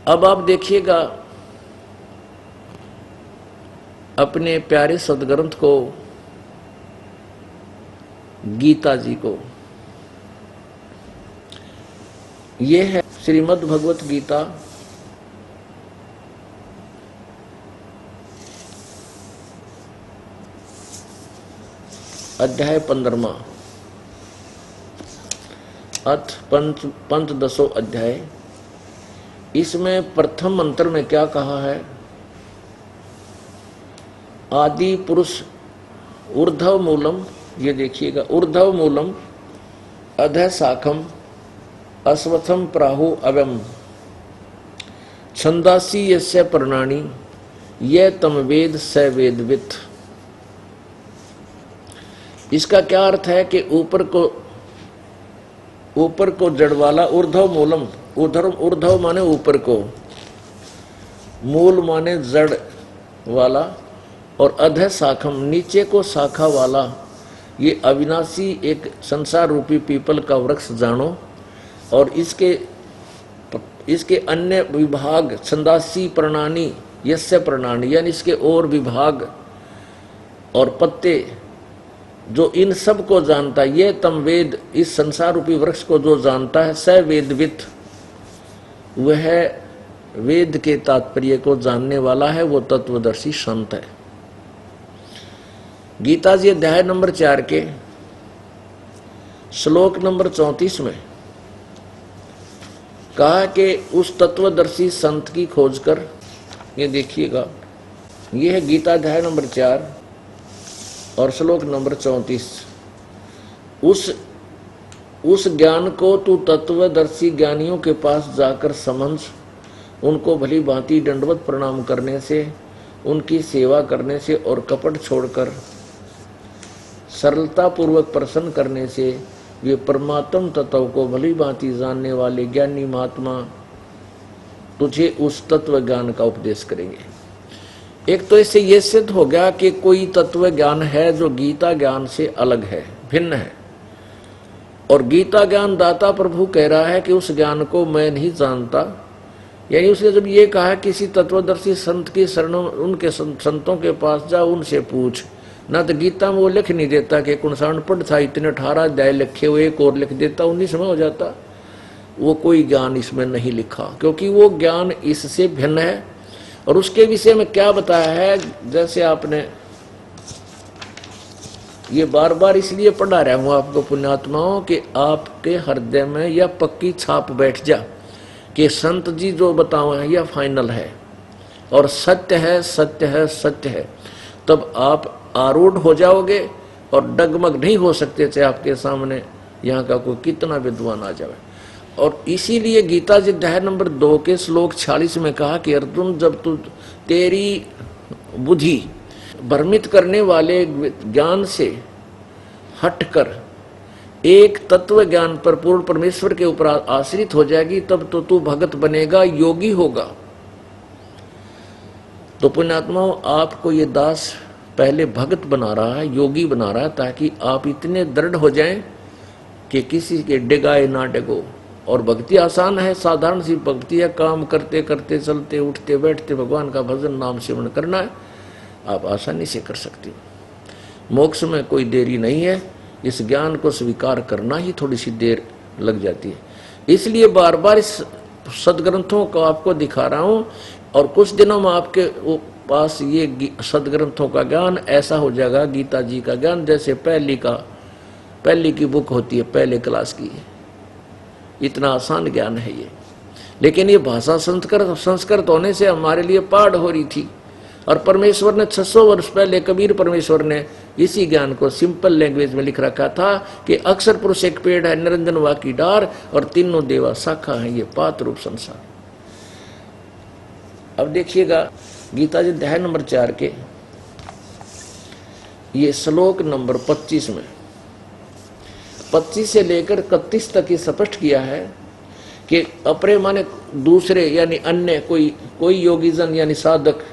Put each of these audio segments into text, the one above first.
अब आप देखिएगा अपने प्यारे सदग्रंथ को, गीता जी को। ये है श्रीमद् भगवत गीता, अध्याय 15वां, अथ पंचदशो अध्याय। इसमें प्रथम मंत्र में क्या कहा है? आदि पुरुष ऊर्ध्व मूलम, ये देखिएगा, ऊर्ध्व मूलम अधः शाखम अश्वत्थम प्राहु अव्यम छंदासी यस्य प्रणानी ये तम वेद स वेदवित्। इसका क्या अर्थ है कि ऊपर को जड़ वाला, ऊर्ध्व मूलम, ऊर्ध्व माने ऊपर को, मूल माने जड़ वाला, और अधः शाखम नीचे को शाखा वाला, ये अविनाशी एक संसार रूपी पीपल का वृक्ष जानो, और इसके अन्य विभाग छंदासी प्रणानी यस्य प्रणानी, यानी इसके और विभाग और पत्ते जो इन सब को जानता है, ये तम वेद, इस संसार रूपी वृक्ष को जो जानता है, स वेदवित्, वह वेद के तात्पर्य को जानने वाला है, वो तत्वदर्शी संत है। गीता जी अध्याय नंबर 4 के श्लोक नंबर 34 में कहा कि उस तत्वदर्शी संत की खोज कर, ये देखिएगा, ये है गीता अध्याय नंबर 4 और श्लोक नंबर 34। उस ज्ञान को तू तत्वदर्शी ज्ञानियों के पास जाकर समझ, उनको भली भांति दंडवत प्रणाम करने से, उनकी सेवा करने से और कपट छोड़कर सरलता पूर्वक प्रसन्न करने से वे परमात्म तत्व को भली भांति जानने वाले ज्ञानी महात्मा तुझे उस तत्व ज्ञान का उपदेश करेंगे। एक तो इससे यह सिद्ध हो गया कि कोई तत्व ज्ञान है जो गीता ज्ञान से अलग है, भिन्न है, और गीता ज्ञान दाता प्रभु कह रहा है कि उस ज्ञान को मैं नहीं जानता। यानी उसने जब ये कहा किसी तत्वदर्शी संत की शरण, उनके संतों के पास जा, उनसे पूछ, ना तो गीता में वो लिख नहीं देता कि 59 पढ़ था, इतने 18 अध्याय लिखे हुए, एक और लिख देता, 19 में हो जाता। वो कोई ज्ञान इसमें नहीं लिखा, क्योंकि वो ज्ञान इससे भिन्न है। और उसके विषय में क्या बताया है, जैसे आपने ये बार बार इसलिए पढ़ा रहा हूं आपको पुण्यात्माओं, कि आपके हृदय में यह पक्की छाप बैठ जा कि संत जी जो बताओ है यह फाइनल है और सत्य है, सत्य है, सत्य है। तब आप आरूढ़ हो जाओगे और डगमग नहीं हो सकते, चाहे आपके सामने यहाँ का कोई कितना विद्वान आ जाए। और इसीलिए गीता जी अध्याय नंबर 2 के श्लोक 46 में कहा कि अर्जुन, जब तू तेरी बुद्धि भ्रमित करने वाले ज्ञान से हटकर एक तत्व ज्ञान पर पूर्ण परमेश्वर के ऊपर आश्रित हो जाएगी, तब तो तू भगत बनेगा, योगी होगा। तो पुण्यात्माओं, आपको ये दास पहले भगत बना रहा है, योगी बना रहा है, ताकि आप इतने दृढ़ हो जाएं कि किसी के डिगाए ना डिगो। और भक्ति आसान है, साधारण सी भक्ति है, काम करते करते, चलते उठते बैठते भगवान का भजन नाम सेवन करना है, आप आसानी से कर सकते हो। मोक्ष में कोई देरी नहीं है, इस ज्ञान को स्वीकार करना ही थोड़ी सी देर लग जाती है। इसलिए बार बार इस सदग्रंथों को आपको दिखा रहा हूं, और कुछ दिनों में आपके पास ये सदग्रंथों का ज्ञान ऐसा हो जाएगा, गीता जी का ज्ञान जैसे पहली की बुक होती है, पहले क्लास की। इतना आसान ज्ञान है ये। लेकिन ये भाषा संस्कृत होने से हमारे लिए पाठ हो रही थी, और परमेश्वर ने 600 वर्ष पहले, कबीर परमेश्वर ने इसी ज्ञान को सिंपल लैंग्वेज में लिख रखा था कि अक्षर पुरुष एक पेड़ है, निरंजन वा की डार, और तीनों देवा शाखा है, ये पात रूप संसार। अब देखिएगा गीता जी अध्याय नंबर 4 के ये श्लोक नंबर 25 में 25 से लेकर 31 तक ये स्पष्ट किया है कि अपरे माने दूसरे यानी अन्य कोई योगीजन यानी साधक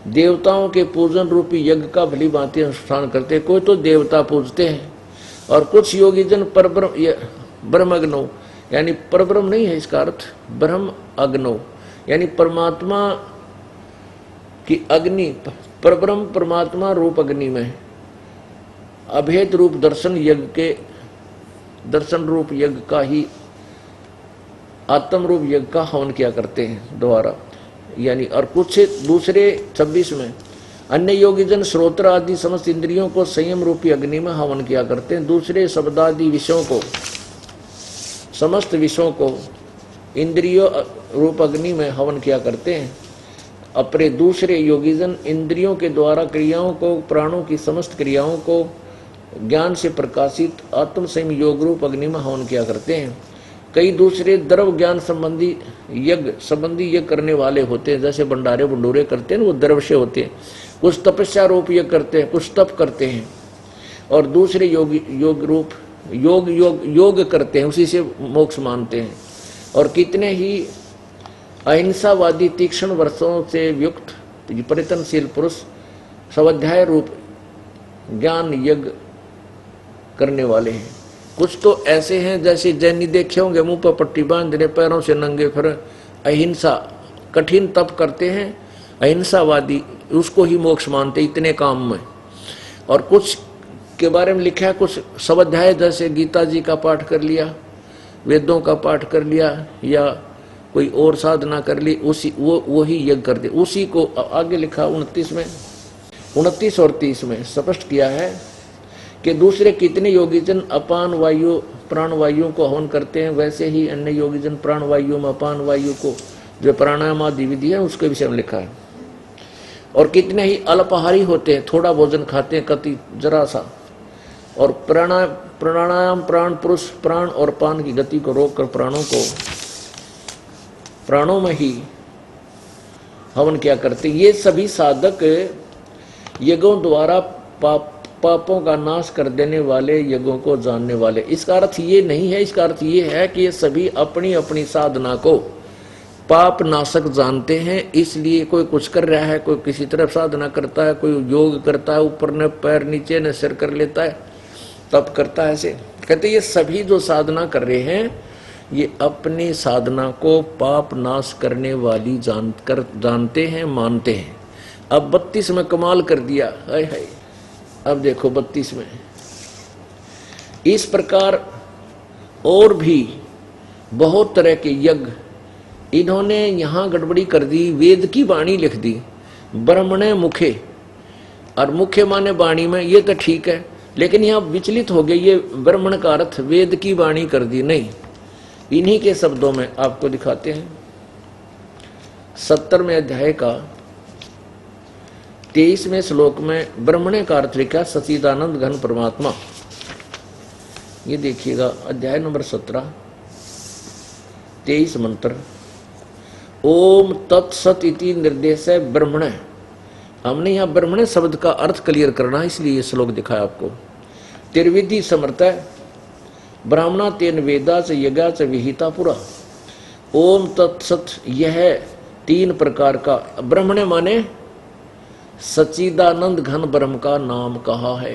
देवताओं के पूजन रूपी यज्ञ का भली भांति अनुष्ठान करते। कोई तो देवता पूजते हैं और कुछ योगीजन परब्रह्म ब्रह्म अग्नो, यानी परब्रह्म नहीं है इसका अर्थ, ब्रह्म अग्नो यानी परमात्मा की अग्नि, परब्रह्म परमात्मा रूप अग्नि में अभेद रूप दर्शन यज्ञ के, दर्शन रूप यज्ञ का ही आत्म रूप यज्ञ का हवन किया करते हैं दोबारा। यानी और कुछ दूसरे 26 में अन्य योगीजन श्रोत्र आदि समस्त इंद्रियों को संयम रूपी अग्नि में हवन किया करते हैं। दूसरे शब्दादि विषयों को, समस्त विषयों को इंद्रियों रूप अग्नि में हवन किया करते हैं। अपने दूसरे योगीजन इंद्रियों के द्वारा क्रियाओं को, प्राणों की समस्त क्रियाओं को ज्ञान से प्रकाशित आत्म संयम योग रूप अग्नि में हवन किया करते हैं। कई दूसरे द्रव ज्ञान संबंधी यज्ञ करने वाले होते हैं, जैसे भंडारे भंडूरे करते हैं, वो द्रव से होते हैं। कुछ तपस्या रूप यज्ञ करते हैं, कुछ तप करते हैं, और दूसरे योग करते हैं, उसी से मोक्ष मानते हैं। और कितने ही अहिंसावादी तीक्ष्ण वर्षों से युक्त परिवर्तनशील पुरुष स्वाध्याय रूप ज्ञान यज्ञ करने वाले हैं। कुछ तो ऐसे हैं जैसे जैनी देखे होंगे, मुंह पर पट्टी बांधने, पैरों से नंगे फिर अहिंसा कठिन तप करते हैं, अहिंसावादी, उसको ही मोक्ष मानते इतने काम में। और कुछ के बारे में लिखा है, कुछ स्वाध्याय जैसे गीता जी का पाठ कर लिया, वेदों का पाठ कर लिया, या कोई और साधना कर ली, उसी वो ही यज्ञ कर दे। उसी को आगे लिखा 29 और 30 में स्पष्ट किया है कि दूसरे कितने योगीजन अपान वायु प्राण वायु को हवन करते हैं, वैसे ही अन्य योगीजन प्राण वायु में अपान वायु को, जो प्राणायाम आदि विधि है, उसके विषय में लिखा है। और कितने ही अल्पाहारी होते हैं, थोड़ा भोजन खाते हैं, कति जरा सा। और प्राणायाम प्राण पुरुष प्राण और पान की गति को रोककर प्राणों में ही हवन किया करते। ये सभी साधक यज्ञों द्वारा पापों का नाश कर देने वाले, यज्ञों को जानने वाले। इसका अर्थ ये नहीं है, इसका अर्थ ये है कि ये सभी अपनी अपनी साधना को पाप नाशक जानते हैं। इसलिए कोई कुछ कर रहा है, कोई किसी तरफ साधना करता है, कोई योग करता है, ऊपर ने पैर नीचे ने सिर कर लेता है, तप करता है। ऐसे कहते ये सभी जो साधना कर रहे हैं, ये अपनी साधना को पाप नाश करने वाली जानते हैं, मानते हैं। अब 32 में कमाल कर दिया, हाय हाय। अब देखो 32 में इस प्रकार और भी बहुत तरह के यज्ञ, इन्होंने यहां गड़बड़ी कर दी, वेद की वाणी लिख दी, ब्रह्मणे मुखे, और मुखे माने वाणी में, ये तो ठीक है, लेकिन यहां विचलित हो गए, ये ब्रह्मण का अर्थ वेद की वाणी कर दी। नहीं, इन्हीं के शब्दों में आपको दिखाते हैं। 70वें अध्याय का 23वें श्लोक में ब्रह्मणे का अर्थ लिखा सच्चिदानंद घन परमात्मा। ये देखिएगा, अध्याय नंबर 17 23 मंत्र। ओम तत्सत इति निर्देश है ब्रह्मण। हमने यहाँ ब्रह्मण शब्द का अर्थ क्लियर करना है, इसलिए ये श्लोक दिखाया आपको। त्रिविधि समर्थ ब्राह्मणा तेन वेदा च यज्ञा च विहिता पुरा। ओम तत्सत, यह 3 प्रकार का ब्रह्मण माने सच्चिदानंद घन ब्रह्म का नाम कहा है।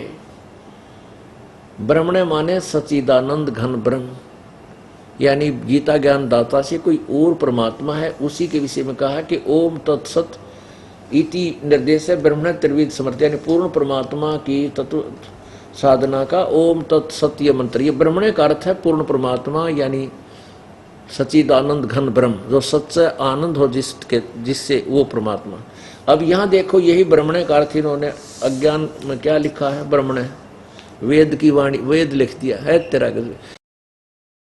ब्रह्मण माने सच्चिदानंद घन ब्रह्म, यानी गीता ज्ञान दाता से कोई और परमात्मा है, उसी के विषय में कहा कि ओम तत्सत इति निर्देश है ब्रह्मण त्रिविध समर्थ, यानी पूर्ण परमात्मा की तत्व साधना का ओम तत्सत्य मंत्र। ये ब्रह्मण का अर्थ है पूर्ण परमात्मा, यानी सच्चिदानंद घन ब्रह्म, जो सच्चा आनंद हो जिससे वो परमात्मा। अब यहाँ देखो, यही ब्रह्मण का अर्थ इन्होंने अज्ञान में क्या लिखा है, ब्रह्मण वेद की वाणी, वेद लिख दिया है तेरा।